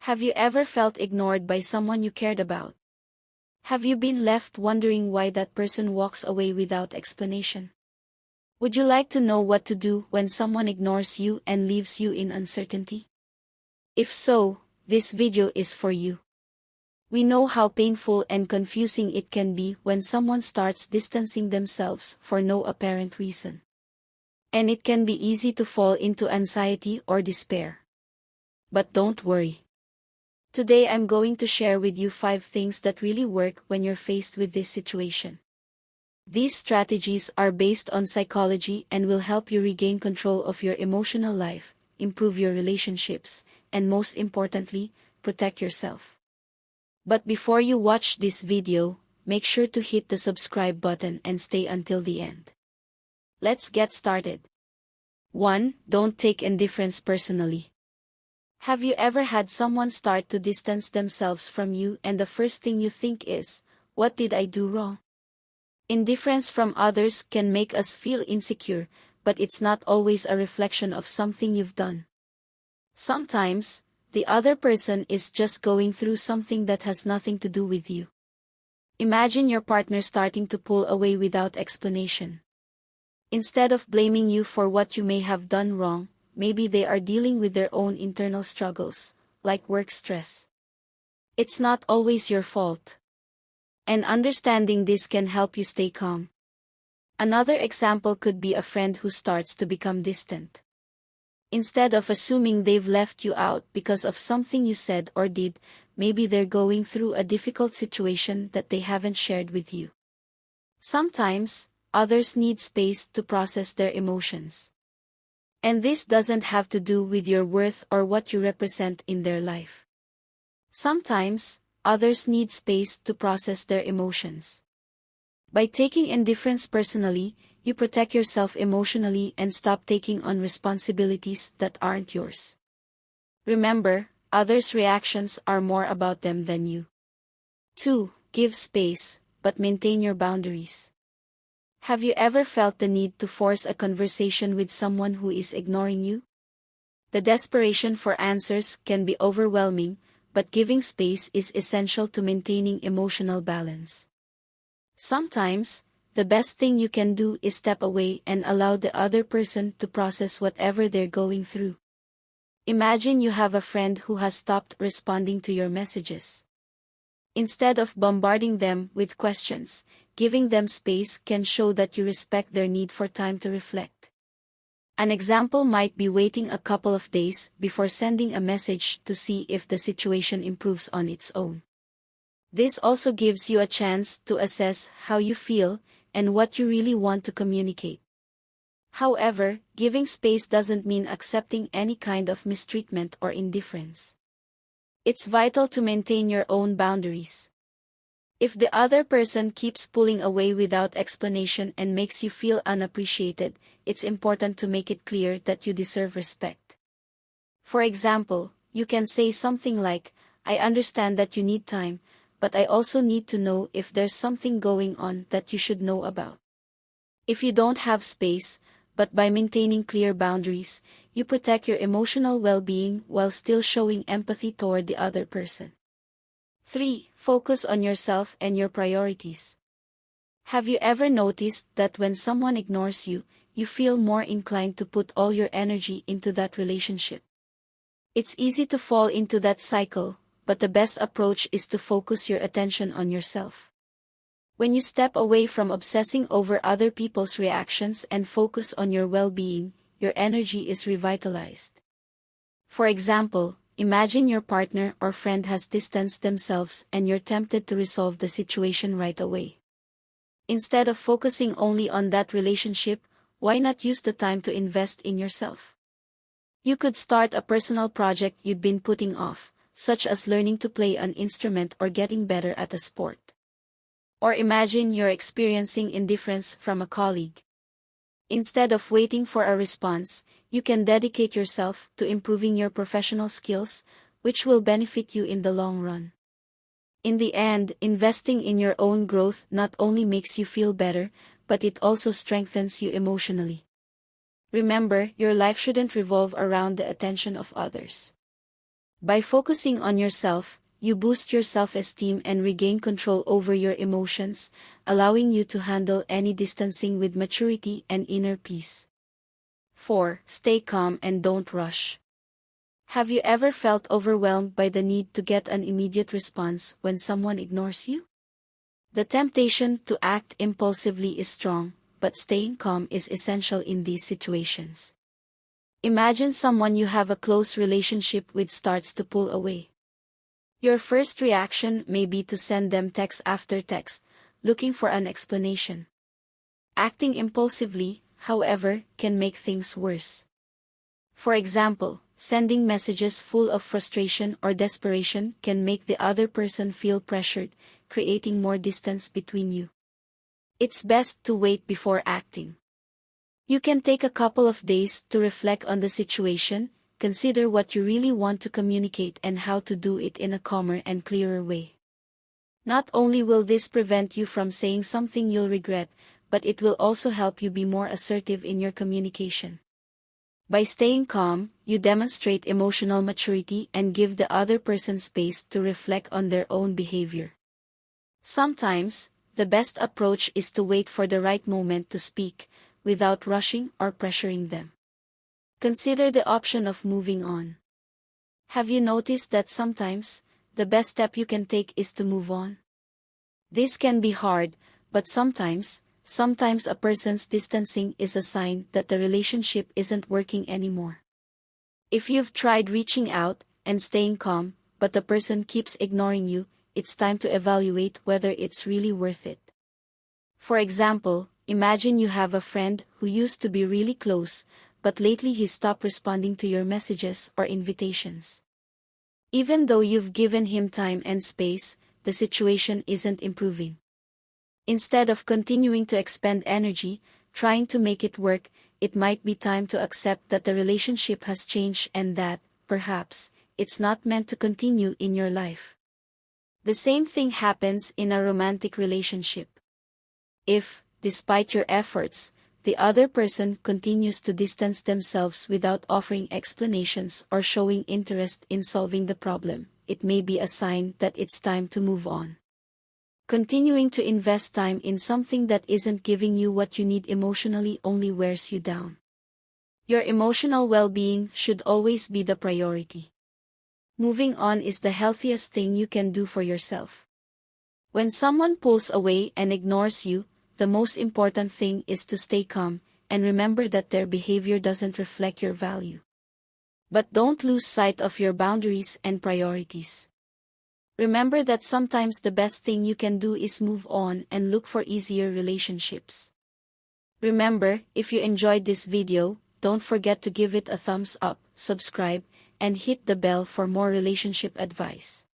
Have you ever felt ignored by someone you cared about? Have you been left wondering why that person walks away without explanation? Would you like to know what to do when someone ignores you and leaves you in uncertainty? If so, this video is for you. We know how painful and confusing it can be when someone starts distancing themselves for no apparent reason. And it can be easy to fall into anxiety or despair. But don't worry. Today I'm going to share with you 5 things that really work when you're faced with this situation. These strategies are based on psychology and will help you regain control of your emotional life, improve your relationships, and most importantly, protect yourself. But before you watch this video, make sure to hit the subscribe button and stay until the end. Let's get started. 1. Don't take indifference personally. Have you ever had someone start to distance themselves from you and the first thing you think is, what did I do wrong? Indifference from others can make us feel insecure, but it's not always a reflection of something you've done. Sometimes, the other person is just going through something that has nothing to do with you. Imagine your partner starting to pull away without explanation. Instead of blaming you for what you may have done wrong, maybe they are dealing with their own internal struggles, like work stress. It's not always your fault. And understanding this can help you stay calm. Another example could be a friend who starts to become distant. Instead of assuming they've left you out because of something you said or did, maybe they're going through a difficult situation that they haven't shared with you. Sometimes, others need space to process their emotions. And this doesn't have to do with your worth or what you represent in their life. Sometimes, others need space to process their emotions. By taking indifference personally, you protect yourself emotionally and stop taking on responsibilities that aren't yours. Remember, others' reactions are more about them than you. 2. Give space, but maintain your boundaries. Have you ever felt the need to force a conversation with someone who is ignoring you? The desperation for answers can be overwhelming, but giving space is essential to maintaining emotional balance. Sometimes, the best thing you can do is step away and allow the other person to process whatever they're going through. Imagine you have a friend who has stopped responding to your messages. Instead of bombarding them with questions, giving them space can show that you respect their need for time to reflect. An example might be waiting a couple of days before sending a message to see if the situation improves on its own. This also gives you a chance to assess how you feel and what you really want to communicate. However, giving space doesn't mean accepting any kind of mistreatment or indifference. It's vital to maintain your own boundaries. If the other person keeps pulling away without explanation and makes you feel unappreciated, it's important to make it clear that you deserve respect. For example, you can say something like, I understand that you need time, but I also need to know if there's something going on that you should know about. If you don't have space, but by maintaining clear boundaries, you protect your emotional well-being while still showing empathy toward the other person. 3. Focus on yourself and your priorities. Have you ever noticed that when someone ignores you, you feel more inclined to put all your energy into that relationship? It's easy to fall into that cycle, but the best approach is to focus your attention on yourself. When you step away from obsessing over other people's reactions and focus on your well-being, your energy is revitalized. For example, imagine your partner or friend has distanced themselves and you're tempted to resolve the situation right away. Instead of focusing only on that relationship, why not use the time to invest in yourself? You could start a personal project you'd been putting off, such as learning to play an instrument or getting better at a sport. Or imagine you're experiencing indifference from a colleague. Instead of waiting for a response, you can dedicate yourself to improving your professional skills, which will benefit you in the long run. In the end, investing in your own growth not only makes you feel better, but it also strengthens you emotionally. Remember, your life shouldn't revolve around the attention of others. By focusing on yourself, you boost your self-esteem and regain control over your emotions, allowing you to handle any distancing with maturity and inner peace. 4. Stay calm and don't rush. Have you ever felt overwhelmed by the need to get an immediate response when someone ignores you? The temptation to act impulsively is strong, but staying calm is essential in these situations. Imagine someone you have a close relationship with starts to pull away. Your first reaction may be to send them text after text, looking for an explanation. Acting impulsively, however, can make things worse. For example, sending messages full of frustration or desperation can make the other person feel pressured, creating more distance between you. It's best to wait before acting. You can take a couple of days to reflect on the situation, consider what you really want to communicate and how to do it in a calmer and clearer way. Not only will this prevent you from saying something you'll regret, but it will also help you be more assertive in your communication. By staying calm, you demonstrate emotional maturity and give the other person space to reflect on their own behavior. Sometimes, the best approach is to wait for the right moment to speak, without rushing or pressuring them. Consider the option of moving on. Have you noticed that sometimes, the best step you can take is to move on? This can be hard, but sometimes a person's distancing is a sign that the relationship isn't working anymore. If you've tried reaching out and staying calm, but the person keeps ignoring you, it's time to evaluate whether it's really worth it. For example, imagine you have a friend who used to be really close, but lately he stopped responding to your messages or invitations. Even though you've given him time and space, the situation isn't improving. Instead of continuing to expend energy, trying to make it work, it might be time to accept that the relationship has changed and that, perhaps, it's not meant to continue in your life. The same thing happens in a romantic relationship. If, despite your efforts, the other person continues to distance themselves without offering explanations or showing interest in solving the problem, it may be a sign that it's time to move on. Continuing to invest time in something that isn't giving you what you need emotionally only wears you down. Your emotional well-being should always be the priority. Moving on is the healthiest thing you can do for yourself. When someone pulls away and ignores you, the most important thing is to stay calm, and remember that their behavior doesn't reflect your value. But don't lose sight of your boundaries and priorities. Remember that sometimes the best thing you can do is move on and look for easier relationships. Remember, if you enjoyed this video, don't forget to give it a thumbs up, subscribe, and hit the bell for more relationship advice.